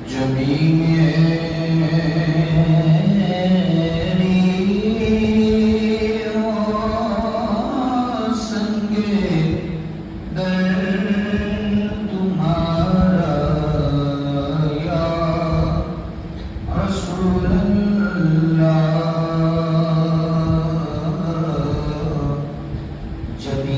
جبھی میری سنگے در تمہارا یا رسول اللہ، جبھی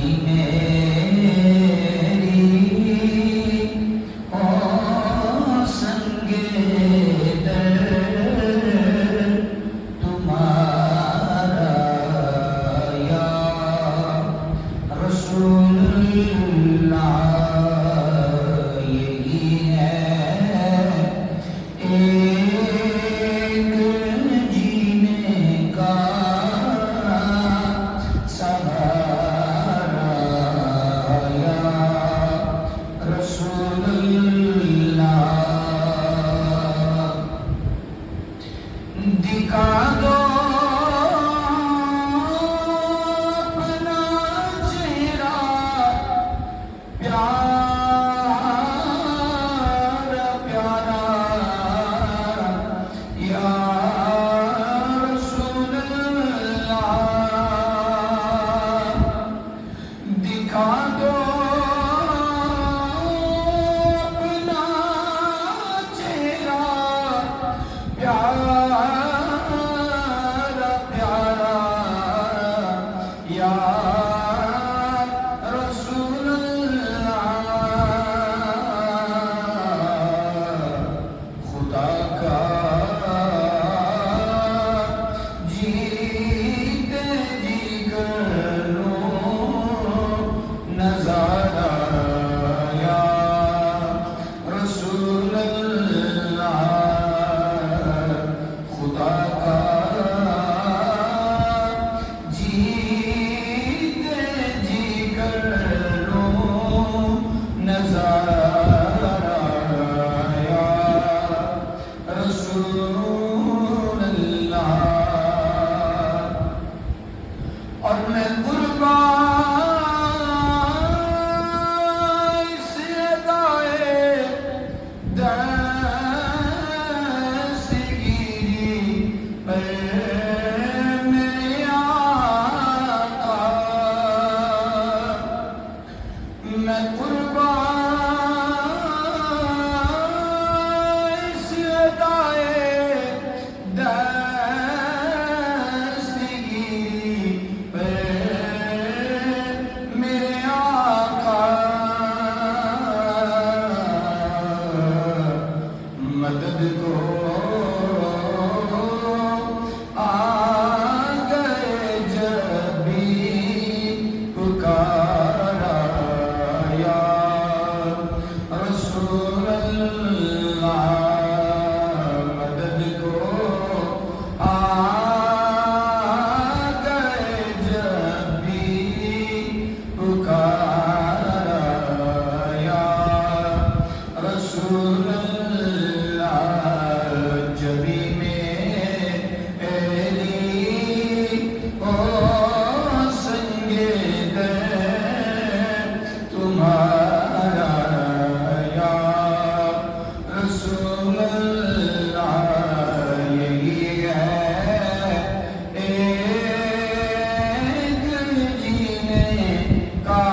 دکھا دو اپنا چہرہ پیارا پیارا یا رسول اللہ، دکھا دو اپنا چہرہ پیارا یا رسول اللہ، خدا کا جیتے جی کر لو نظارہ یا رسول اللہ، خدا کا اور میں قربان سے دائے دست گیری پر میرے آقا، میں قربان سے دائے دست گیری میرے آقا، مدد کو آ گئے جب بھی پکارا یا رسول اللہ، مدد کو آ گئے جب بھی پکارا یا رسول اللہ، جبھی میری سنگے در تمہارا یا رسول اللہ، یہی ہے ایک جینے کا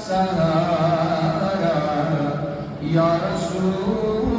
سہارا یا رسول